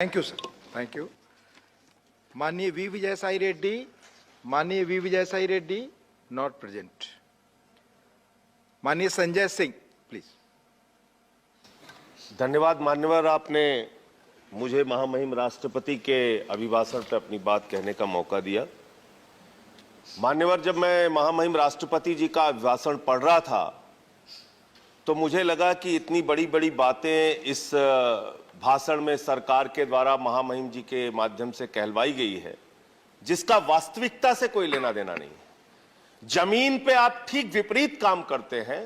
Thank you sir, thank you. माननीय V Vijayasai Reddy, माननीय V Vijayasai Reddy not present. माननीय संजय सिंह प्लीज। धन्यवाद मान्यवर, आपने मुझे महामहिम राष्ट्रपति के अभिभाषण पर अपनी बात कहने का मौका दिया। मान्यवर, जब मैं महामहिम राष्ट्रपति जी का अभिभाषण पढ़ रहा था तो मुझे लगा कि इतनी बड़ी बड़ी बातें इस भाषण में सरकार के द्वारा महामहिम जी के माध्यम से कहलवाई गई है, जिसका वास्तविकता से कोई लेना देना नहीं है। जमीन पे आप ठीक विपरीत काम करते हैं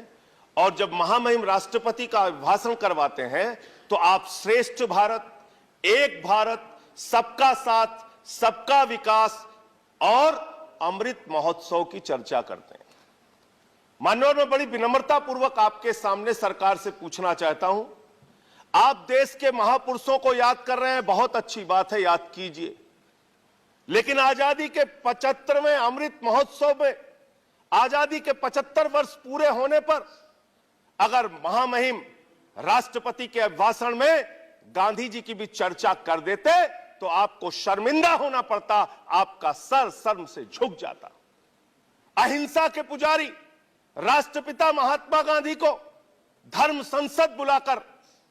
और जब महामहिम राष्ट्रपति का अभिभाषण करवाते हैं तो आप श्रेष्ठ भारत, एक भारत, सबका साथ, सबका विकास और अमृत महोत्सव की चर्चा करते हैं। माननीय, मैं बड़ी विनम्रता पूर्वक आपके सामने सरकार से पूछना चाहता हूं, आप देश के महापुरुषों को याद कर रहे हैं, बहुत अच्छी बात है, याद कीजिए, लेकिन आजादी के 75वें अमृत महोत्सव में, आजादी के 75 वर्ष पूरे होने पर अगर महामहिम राष्ट्रपति के अभिभाषण में गांधी जी की भी चर्चा कर देते तो आपको शर्मिंदा होना पड़ता, आपका सर शर्म से झुक जाता। अहिंसा के पुजारी राष्ट्रपिता महात्मा गांधी को धर्म संसद बुलाकर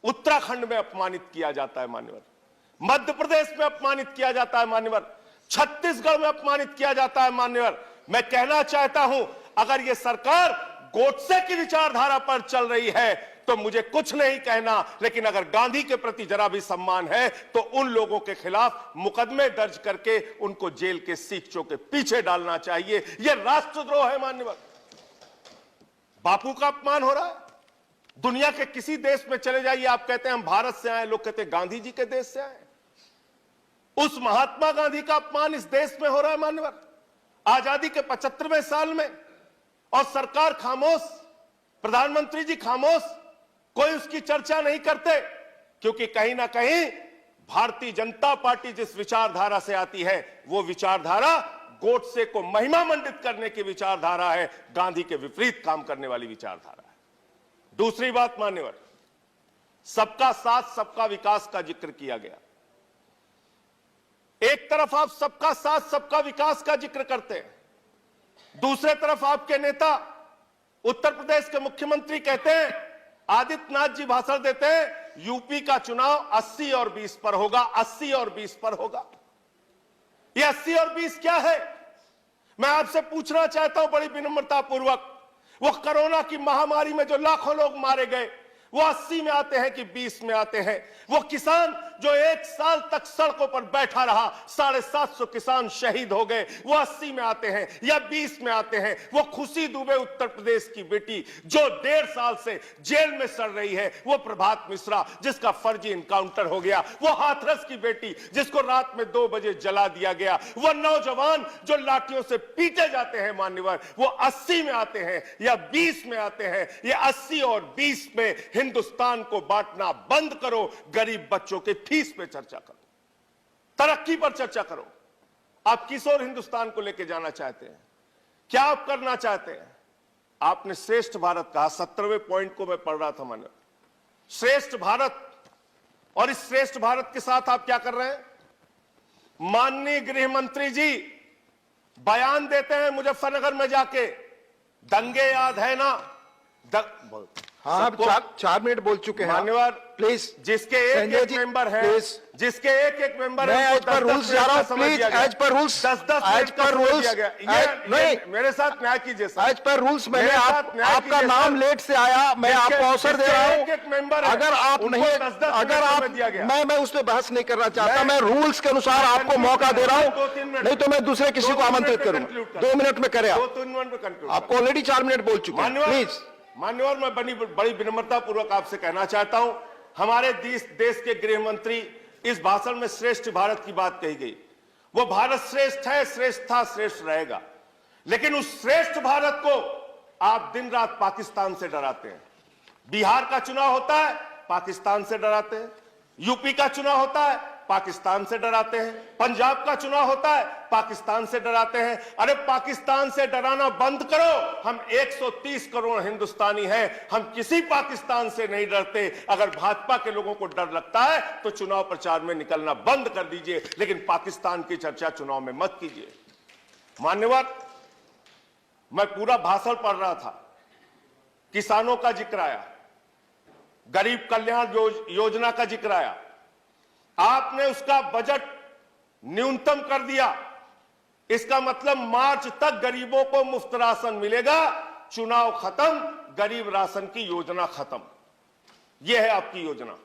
उत्तराखंड में अपमानित किया जाता है मान्यवर, मध्य प्रदेश में अपमानित किया जाता है मान्यवर, छत्तीसगढ़ में अपमानित किया जाता है मान्यवर। मैं कहना चाहता हूं, अगर यह सरकार गोडसे की विचारधारा पर चल रही है तो मुझे कुछ नहीं कहना, लेकिन अगर गांधी के प्रति जरा भी सम्मान है तो उन लोगों के खिलाफ मुकदमे दर्ज करके उनको जेल के सीखचों के पीछे डालना चाहिए। यह राष्ट्रद्रोह है मान्यवर। बापू का अपमान हो रहा है। दुनिया के किसी देश में चले जाइए, आप कहते हैं हम भारत से आए, लोग कहते हैं गांधी जी के देश से आए। उस महात्मा गांधी का अपमान इस देश में हो रहा है मान्यवर, आजादी के 75वें साल में, और सरकार खामोश, प्रधानमंत्री जी खामोश, कोई उसकी चर्चा नहीं करते, क्योंकि कहीं ना कहीं भारतीय जनता पार्टी जिस विचारधारा से आती है वो विचारधारा गोडसे को महिमा मंडित करने की विचारधारा है, गांधी के विपरीत काम करने वाली विचारधारा है। दूसरी बात मान्यवर, सबका साथ सबका विकास का जिक्र किया गया। एक तरफ आप सबका साथ सबका विकास का जिक्र करते हैं, दूसरे तरफ आपके नेता उत्तर प्रदेश के मुख्यमंत्री कहते हैं, आदित्यनाथ जी भाषण देते हैं, यूपी का चुनाव 80 और 20 पर होगा, 80 और 20 पर होगा। ये 80 और 20 क्या है? मैं आपसे पूछना चाहता हूं बड़ी विनम्रता पूर्वक, वो कोरोना की महामारी में जो लाखों लोग मारे गए वो 80 में आते हैं कि 20 में आते हैं? वो किसान जो 1 साल तक सड़कों पर बैठा रहा, 750 किसान शहीद हो गए, वो 80 में आते हैं या 20 में आते हैं? वो खुशी दुबे उत्तर प्रदेश की बेटी जो 1.5 साल से जेल में सड़ रही है, वो प्रभात मिश्रा जिसका फर्जी इनकाउंटर हो गया, वो हाथरस की बेटी जिसको रात में 2 बजे जला दिया गया, वो नौजवान जो लाठियों से पीटे जाते हैं मान्यवर, वो 80 में आते हैं या 20 में आते हैं? ये 80 और 20 में हिंदुस्तान को बांटना बंद करो, गरीब बच्चों के फीस पे चर्चा करो, तरक्की पर चर्चा करो। आप किस ओर हिंदुस्तान को लेकर जाना चाहते हैं? क्या आप करना चाहते हैं? आपने श्रेष्ठ भारत कहा, 17वें पॉइंट को मैं पढ़ रहा था मैंने, श्रेष्ठ भारत, और इस श्रेष्ठ भारत के साथ आप क्या कर रहे हैं? माननीय गृह मंत्री जी बयान देते हैं मुजफ्फरनगर में जाके, दंगे याद है ना? हाँ, 4 मिनट बोल चुके हैं मान्यवर, प्लीज। जिसके एक मेंबर है, जिसके एक मेंबर है, एज पर रूल्स जा रहा हूं, please, as per rules, 10 as per rules, नहीं, मेरे साथ न्याय कीजिए सर, एज पर रूल्स। मैंने आपका नाम लेट से आया, मैं आपको अवसर दे रहा हूं। एक मेंबर है, अगर आप नहीं, अगर आप, मैं उस पर बहस नहीं करना चाहता, मैं रूल्स के अनुसार आपको मौका दे रहा हूं, नहीं तो मैं दूसरे किसी को आमंत्रित करूंगा। 2 मिनट में करें आपको ऑलरेडी 4 मिनट बोल चुके हैं, प्लीज। मान्यवर, मैं बड़ी विनम्रता पूर्वक आपसे कहना चाहता हूं, हमारे देश के गृह मंत्री, इस भाषण में श्रेष्ठ भारत की बात कही गई, वो भारत श्रेष्ठ है, श्रेष्ठ था, श्रेष्ठ रहेगा, लेकिन उस श्रेष्ठ भारत को आप दिन रात पाकिस्तान से डराते हैं। बिहार का चुनाव होता है, पाकिस्तान से डराते हैं, यूपी का चुनाव होता है, पाकिस्तान से डराते हैं। पंजाब का चुनाव होता है, पाकिस्तान से डराते हैं। अरे पाकिस्तान से डराना बंद करो। हम 130 करोड़ हिंदुस्तानी हैं, हम किसी पाकिस्तान से नहीं डरते। अगर भाजपा के लोगों को डर लगता है तो चुनाव प्रचार में निकलना बंद कर दीजिए, लेकिन पाकिस्तान की चर्चा चुनाव में मत कीजिए। मान्यवर, मैं पूरा भाषण पढ़ रहा था, किसानों का जिक्र आया, गरीब कल्याण योजना का जिक्र आया, आपने उसका बजट न्यूनतम कर दिया। इसका मतलब मार्च तक गरीबों को मुफ्त राशन मिलेगा। चुनाव खत्म, गरीब राशन की योजना खत्म। यह है आपकी योजना।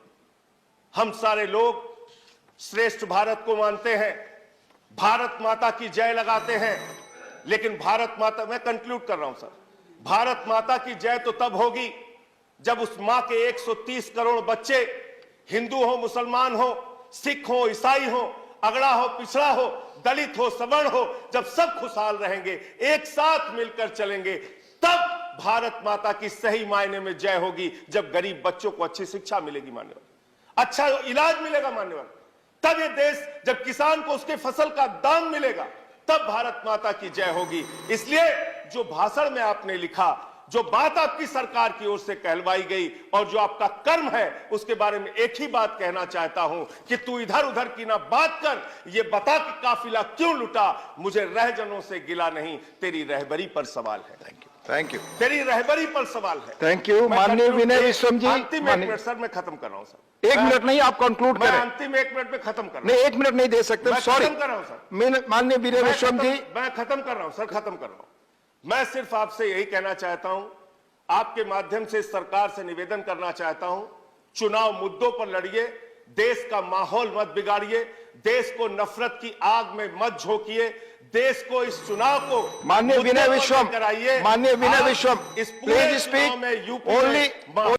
हम सारे लोग श्रेष्ठ भारत को मानते हैं, भारत माता की जय लगाते हैं, लेकिन भारत माता, मैं कंक्लूड कर रहा हूं सर, भारत माता की जय तो तब होगी जब उस मां के 130 करोड़ बच्चे, हिंदू हो, मुसलमान हो, सिख हो, ईसाई हो, अगड़ा हो, पिछड़ा हो, दलित हो, सवर्ण हो, जब सब खुशहाल रहेंगे, एक साथ मिलकर चलेंगे, तब भारत माता की सही मायने में जय होगी। जब गरीब बच्चों को अच्छी शिक्षा मिलेगी मान्यवर, अच्छा इलाज मिलेगा मान्यवर, तब ये देश, जब किसान को उसके फसल का दाम मिलेगा, तब भारत माता की जय होगी। इसलिए जो भाषण में आपने लिखा, जो बात आपकी सरकार की ओर से कहलवाई गई और जो आपका कर्म है, उसके बारे में एक ही बात कहना चाहता हूं कि तू इधर उधर की ना बात कर, ये बता कि काफिला क्यों लुटा। मुझे रहजनों से गिला नहीं, तेरी रहबरी पर सवाल है। Thank you. तेरी रहबरी पर सवाल है। थैंक यू माननीय विनय विश्वम जी। अंतिम 1 मिनट सर, मैं खत्म कर रहा हूं सर। 1 मिनट नहीं, आप कंक्लूड करें। मैं अंतिम 1 मिनट में खत्म कर रहा हूं। नहीं, 1 मिनट नहीं दे सकते, सॉरी। खत्म कर रहा हूं सर। माननीय विनय विश्वम जी, मैं खत्म कर रहा हूं सर, खत्म कर रहा हूं। मैं सिर्फ आपसे यही कहना चाहता हूं, आपके माध्यम से सरकार से निवेदन करना चाहता हूं, चुनाव मुद्दों पर लड़िए, देश का माहौल मत बिगाड़िए, देश को नफरत की आग में मत झोंकिए, देश को इस चुनाव को माननीय विनय विश्वम कराइए। माननीय विनय विश्वम, इस पूरे चुनाव में यूपी में